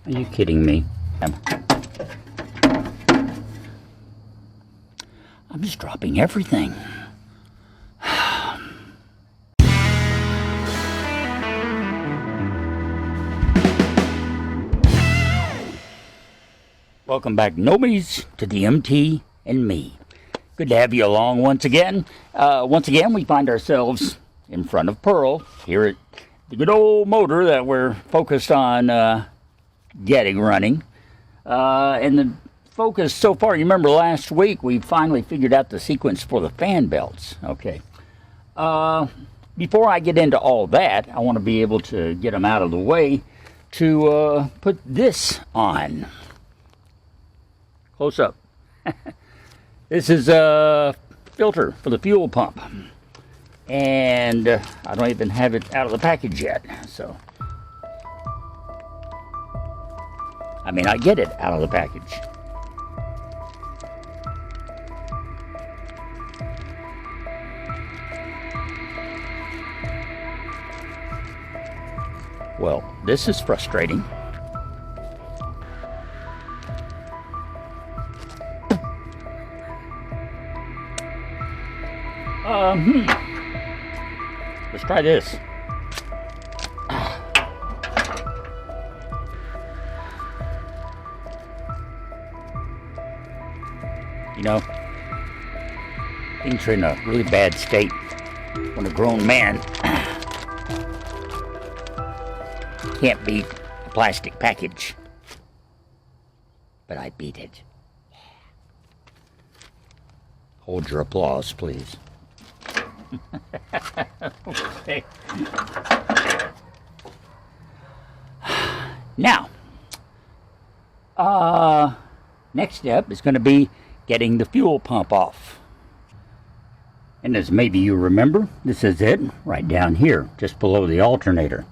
Are you kidding me? I'm just dropping everything. Welcome back, Nobody's, to DMT and me. Good to have you along once again. We find ourselves in front of Pearl here at the good old motor that we're focused on getting running. And the focus so far, you remember last week we finally figured out the sequence for the fan belts. Okay. Before I get into all that, I want to be able to get them out of the way to put this on. Close up. This is a filter for the fuel pump. And I don't even have it out of the package yet. So, I mean, I get it out of the package. Well, this is frustrating. Let's try this. You know, things are in a really bad state when a grown man can't beat a plastic package. But I beat it. Hold your applause, please. Okay. Now, next step is going to be getting the fuel pump off. And as maybe you remember, this is it, right down here, just below the alternator.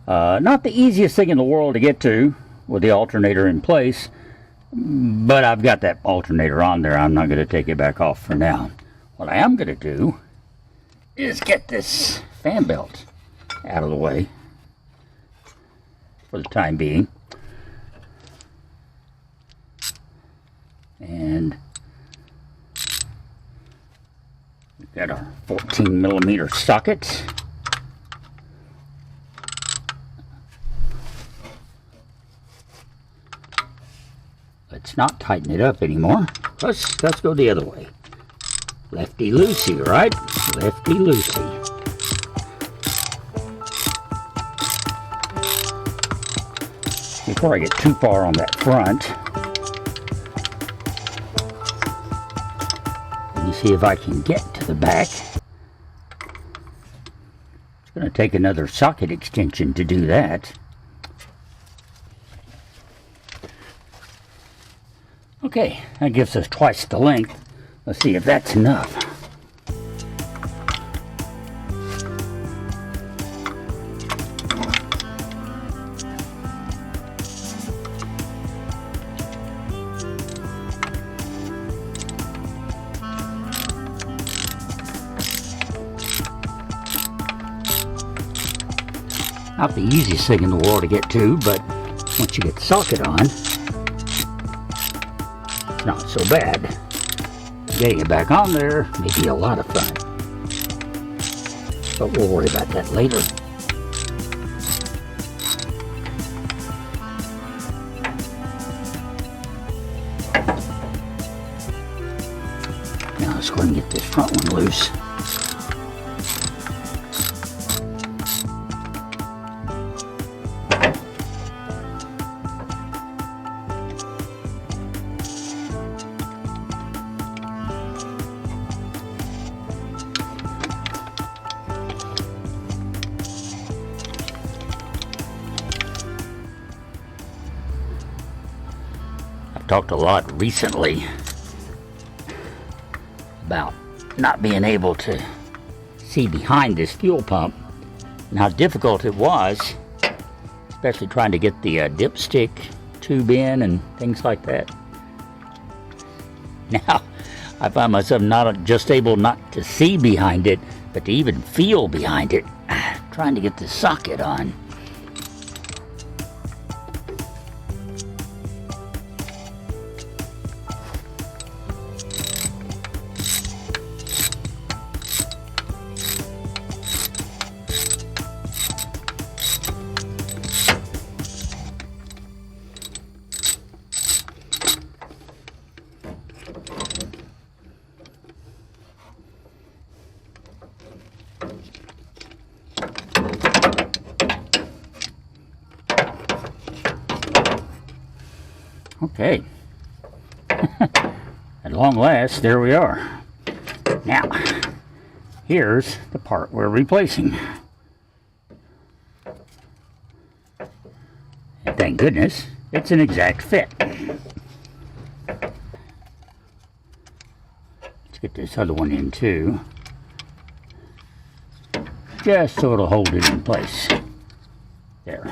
Not the easiest thing in the world to get to with the alternator in place, but I've got that alternator on there. I'm not going to take it back off for now. What I am going to do is get this fan belt out of the way for the time being. And we've got our 14 millimeter socket. Let's not tighten it up anymore. Let's go the other way. Lefty loosey, right? Lefty loosey. Before I get too far on that front, let me see if I can get to the back. It's going to take another socket extension to do that. Okay, that gives us twice the length. Let's see if that's enough. Not the easiest thing in the world to get to, but once you get the socket on, it's not so bad. Getting it back on there may be a lot of fun, but we'll worry about that later. Now let's go ahead and get this front one loose. Talked a lot recently about not being able to see behind this fuel pump and how difficult it was, especially trying to get the dipstick tube in and things like that. Now I find myself not just able not to see behind it, but to even feel behind it, trying to get the socket on. Okay. At long last, there we are. Now, here's the part we're replacing. And thank goodness, it's an exact fit. Let's get this other one in too. Just so it'll hold it in place. There.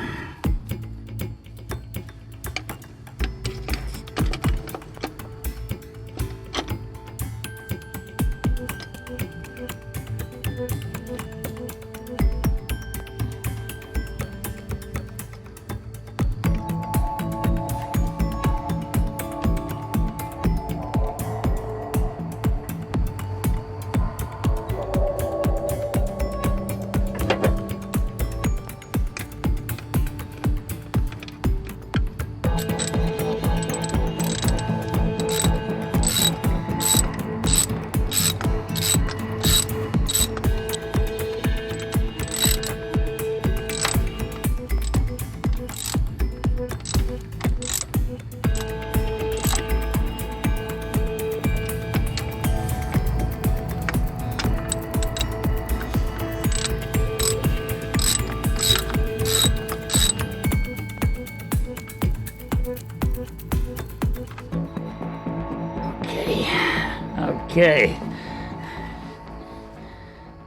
Okay.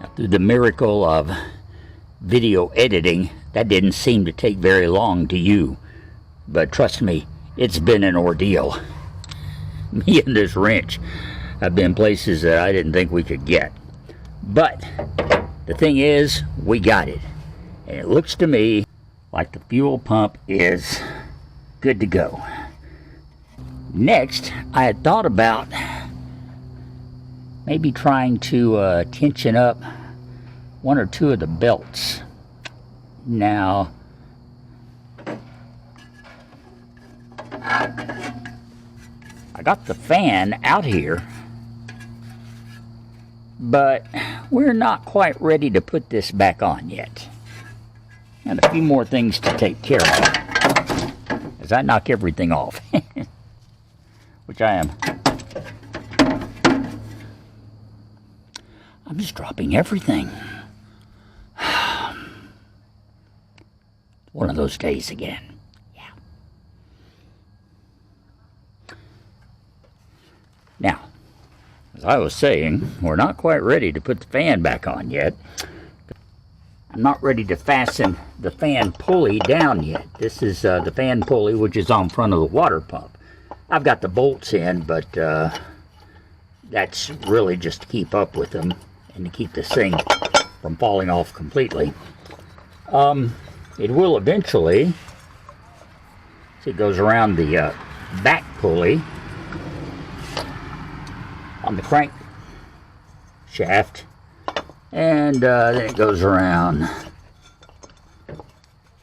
Now, through the miracle of video editing, that didn't seem to take very long to you. But trust me, it's been an ordeal. Me and this wrench have been places that I didn't think we could get. But the thing is, we got it. And it looks to me like the fuel pump is good to go. Next, I had thought about maybe trying to tension up one or two of the belts. Now, I got the fan out here, but we're not quite ready to put this back on yet. Got a few more things to take care of as I knock everything off, which I am. I'm just dropping everything. One of those days again. Yeah. Now, as I was saying, we're not quite ready to put the fan back on yet. I'm not ready to fasten the fan pulley down yet. This is the fan pulley, which is on front of the water pump. I've got the bolts in, but that's really just to keep up with them and to keep this thing from falling off completely. It will eventually, see, it goes around the back pulley on the crank shaft, and then it goes around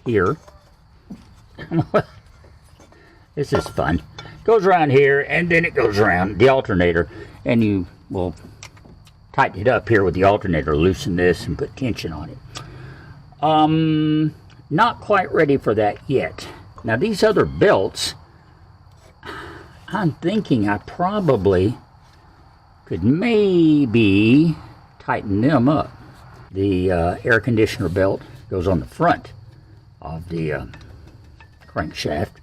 here. This is fun. Goes around here, and then it goes around the alternator, and you will tighten it up here with the alternator, loosen this and put tension on it. Not quite ready for that yet. Now these other belts, I'm thinking I probably could maybe tighten them up. The air conditioner belt goes on the front of the crankshaft,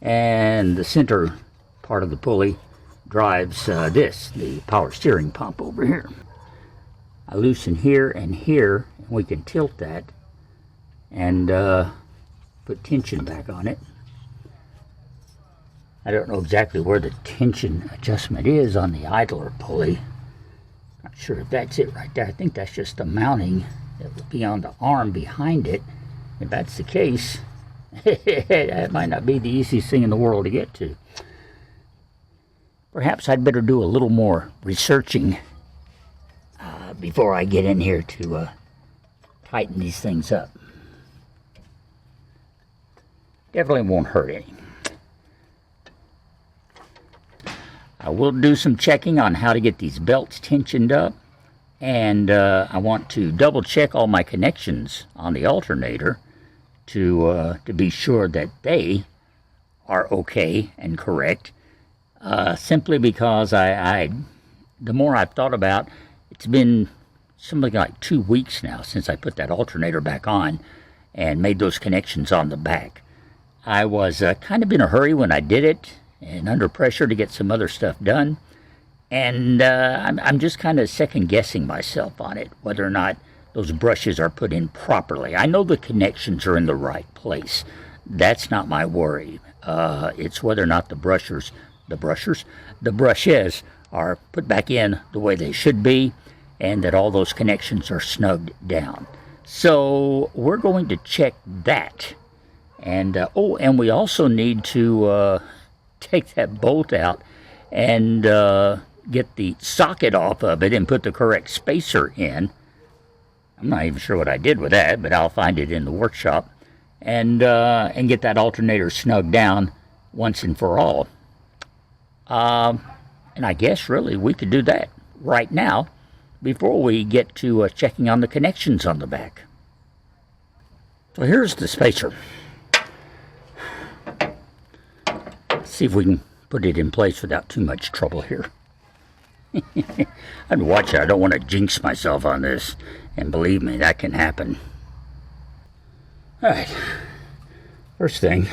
and the center part of the pulley drives the power steering pump over here. I loosen here and here, and we can tilt that and put tension back on it. I don't know exactly where the tension adjustment is on the idler pulley. Not sure if that's it right there. I think that's just the mounting that would be on the arm behind it. If that's the case, that might not be the easiest thing in the world to get to. Perhaps I'd better do a little more researching before I get in here to tighten these things up. Definitely won't hurt any. I will do some checking on how to get these belts tensioned up, and I want to double check all my connections on the alternator to be sure that they are okay and correct, simply because the more I've thought about, it's been something like 2 weeks now since I put that alternator back on and made those connections on the back. I was kind of in a hurry when I did it and under pressure to get some other stuff done. And I'm just kind of second-guessing myself on it, whether or not those brushes are put in properly. I know the connections are in the right place. That's not my worry. It's whether or not the brushes are put back in the way they should be, and that all those connections are snugged down. So we're going to check that. And and we also need to take that bolt out and get the socket off of it and put the correct spacer in. I'm not even sure what I did with that, but I'll find it in the workshop, and get that alternator snugged down once and for all. And I guess really we could do that right now before we get to checking on the connections on the back. So here's the spacer. Let's see if we can put it in place without too much trouble here. I'd watch it. I don't want to jinx myself on this, and believe me, that can happen. Alright, first thing,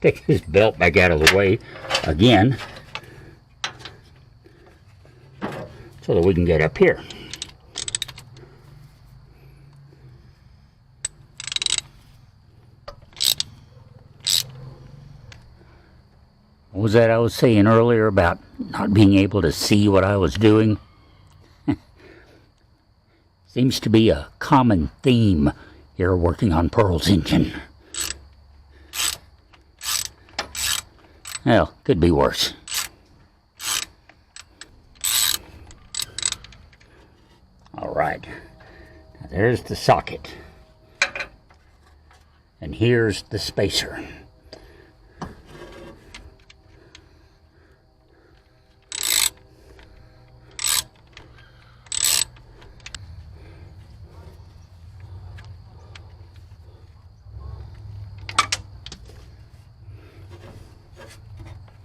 take this belt back out of the way again so that we can get up here. What was that I was saying earlier about not being able to see what I was doing? Seems to be a common theme here working on Pearl's engine. Well, could be worse. Alright, now there's the socket. And here's the spacer.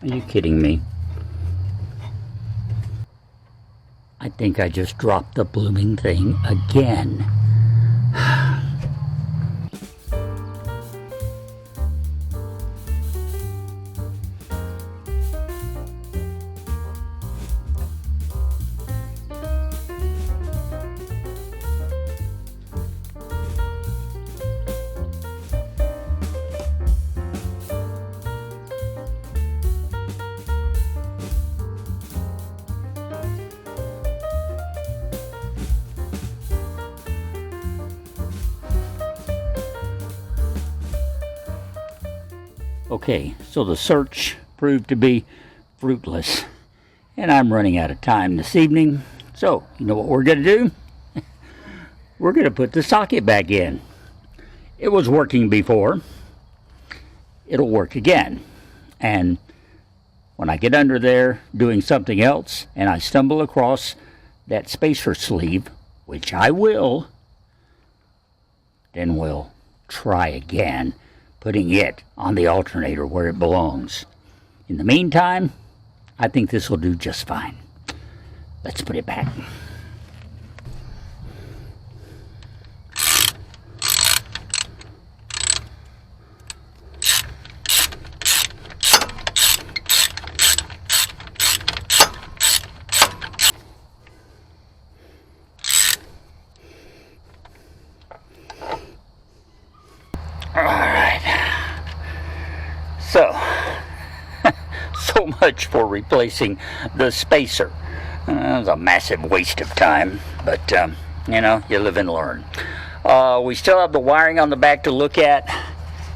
Are you kidding me? I think I just dropped the blooming thing again. Okay, so the search proved to be fruitless, and I'm running out of time this evening. So, you know what we're going to do? We're going to put the socket back in. It was working before. It'll work again. And when I get under there doing something else, and I stumble across that spacer sleeve, which I will, then we'll try again, putting it on the alternator where it belongs. In the meantime, I think this will do just fine. Let's put it back. So much for replacing the spacer. It was a massive waste of time, but you know, you live and learn. We still have the wiring on the back to look at,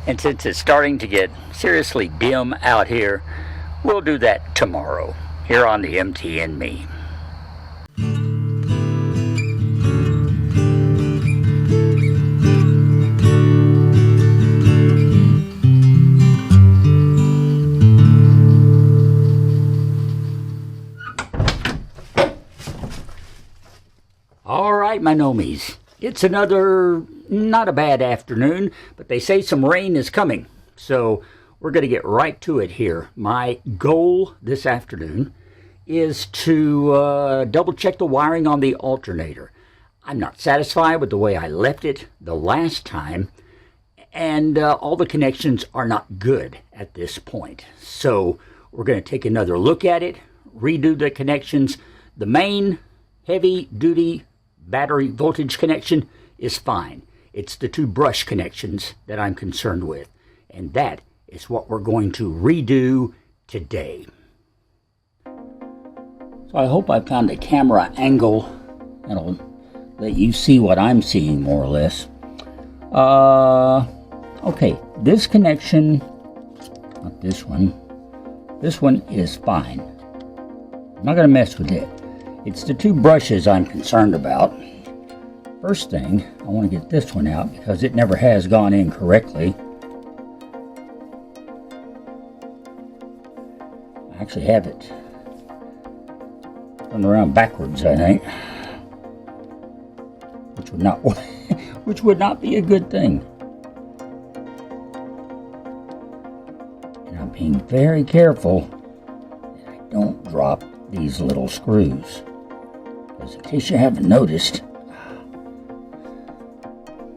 and since it's starting to get seriously dim out here, we'll do that tomorrow here on the MT and Me. All right, my nomies. It's another not a bad afternoon, but they say some rain is coming. So we're going to get right to it here. My goal this afternoon is to double check the wiring on the alternator. I'm not satisfied with the way I left it the last time, and all the connections are not good at this point. So we're going to take another look at it, redo the connections. The main heavy-duty battery voltage connection is fine. It's the two brush connections that I'm concerned with, and that is what we're going to redo today. So I hope I found a camera angle that'll let you see what I'm seeing more or less. Okay, this connection, not this one is fine. I'm not going to mess with it. It's the two brushes I'm concerned about. First thing, I want to get this one out because it never has gone in correctly. I actually have it turned around backwards, I think, which would not be a good thing. And I'm being very careful that I don't drop these little screws, because in case you haven't noticed,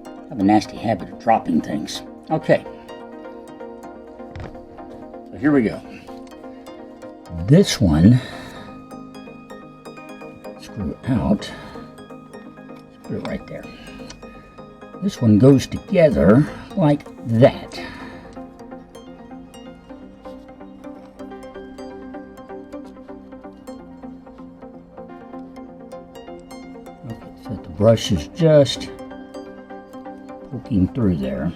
I have a nasty habit of dropping things. Okay, so here we go. This one, screw out, screw it right there. This one goes together like that. Okay, so the brush is just poking through there.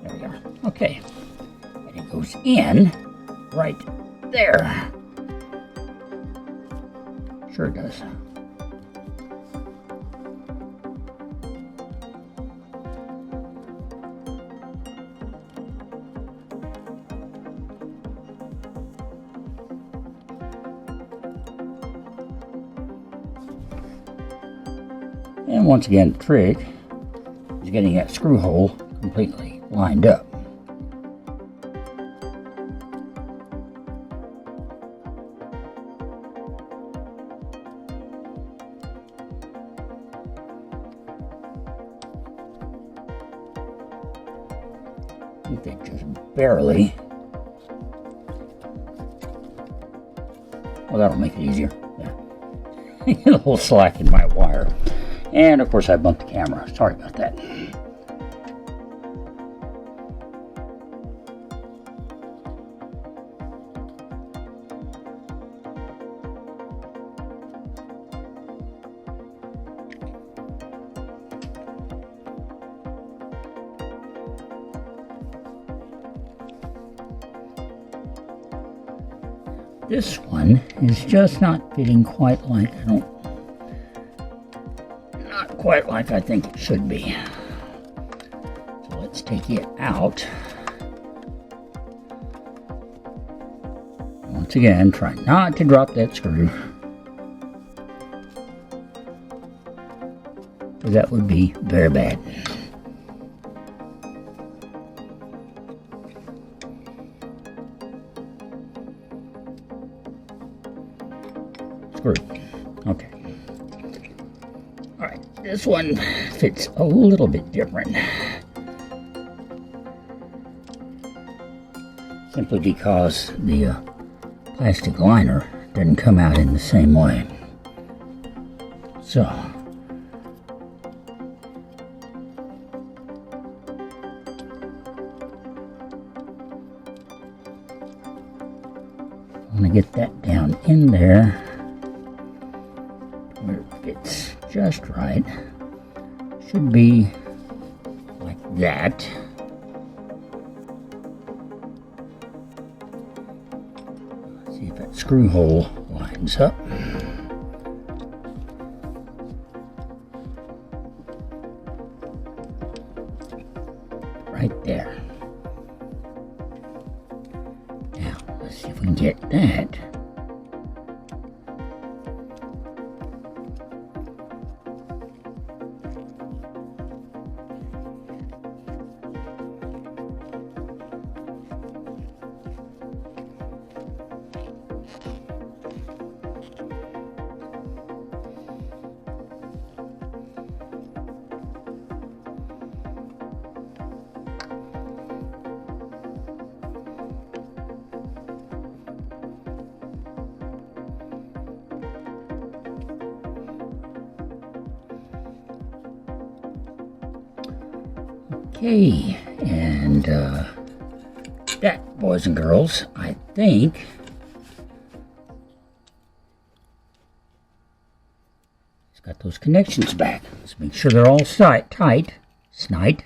There we are. Okay. And it goes in right there. Sure it does. And once again, the trick is getting that screw hole completely lined up. I think they just barely. Well, that'll make it easier. There. A little slack in my wire. And of course I bumped the camera. Sorry about that. This one is just not fitting quite like quite like I think it should be. So let's take it out. Once again, try not to drop that screw, because that would be very bad. Screw. Okay. Alright, this one fits a little bit different. Simply because the plastic liner didn't come out in the same way. So, I want to get that down in there where it fits just right. Should be like that. Let's see if that screw hole lines up. Right there. Now, let's see if we can get that. Okay, and that, boys and girls, I think it's got those connections back. Let's make sure they're all tight, snug.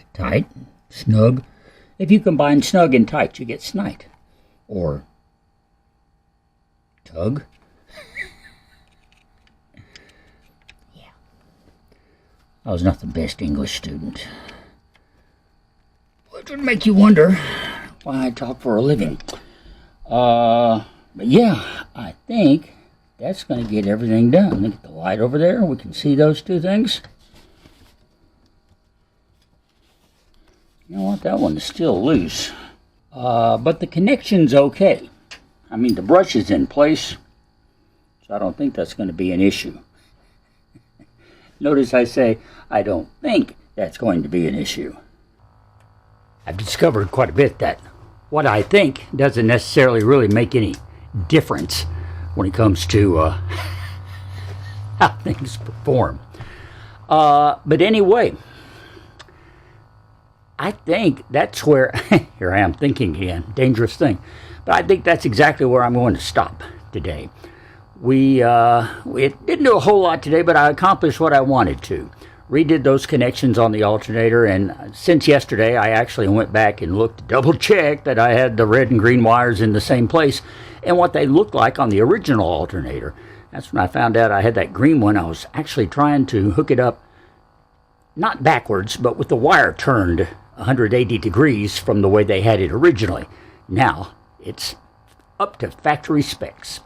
If you combine snug and tight, you get snite, or tug. Yeah, I was not the best English student, which would make you wonder why I talk for a living. But yeah, I think that's going to get everything done. Let me get the light over there. We can see those two things. You know what? That one is still loose. But the connection's okay. I mean, the brush is in place, so I don't think that's going to be an issue. Notice I say, I don't think that's going to be an issue. I've discovered quite a bit that what I think doesn't necessarily really make any difference when it comes to how things perform. But anyway, I think that's where, here I am thinking again, dangerous thing, but I think that's exactly where I'm going to stop today. We didn't do a whole lot today, but I accomplished what I wanted to. Redid those connections on the alternator, and since yesterday I actually went back and looked to double check that I had the red and green wires in the same place and what they looked like on the original alternator. That's when I found out I had that green one. I was actually trying to hook it up, not backwards, but with the wire turned 180 degrees from the way they had it originally. Now it's up to factory specs,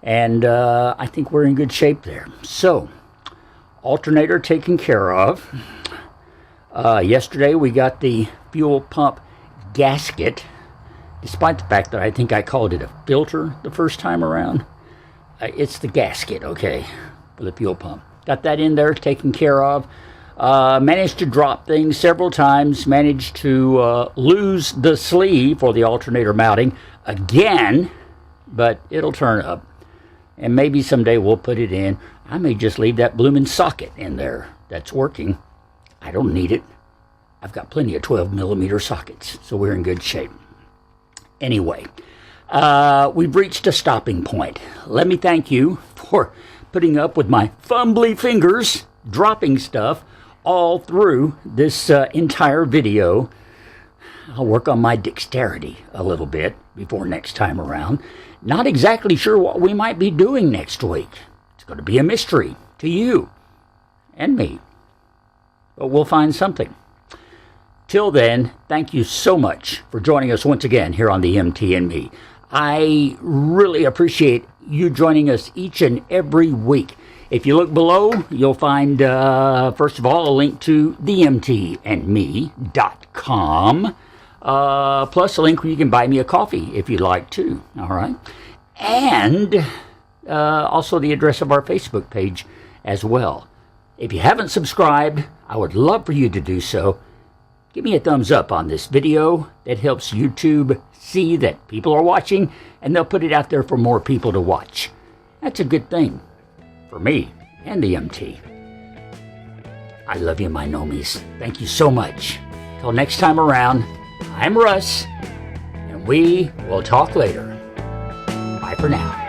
and I think we're in good shape there. So, alternator taken care of. Yesterday we got the fuel pump gasket, despite the fact that I think I called it a filter the first time around. It's the gasket, okay, for the fuel pump. Got that in there, taken care of. Managed to drop things several times. Managed to lose the sleeve for the alternator mounting again, but it'll turn up. And maybe someday we'll put it in. I may just leave that blooming socket in there that's working. I don't need it. I've got plenty of 12mm sockets, so we're in good shape. Anyway, we've reached a stopping point. Let me thank you for putting up with my fumbly fingers dropping stuff all through this entire video. I'll work on my dexterity a little bit before next time around. Not exactly sure what we might be doing next week. It's going to be a mystery to you and me, but we'll find something. Till then, thank you so much for joining us once again here on the MT and Me. I really appreciate you joining us each and every week. If you look below, you'll find, first of all, a link to themtandme.com, plus a link where you can buy me a coffee if you'd like to, all right? And also the address of our Facebook page as well. If you haven't subscribed, I would love for you to do so. Give me a thumbs up on this video. That helps YouTube see that people are watching, and they'll put it out there for more people to watch. That's a good thing for me and the MT. I love you, my nomies. Thank you so much. Till next time around, I'm Russ, and we will talk later. Bye for now.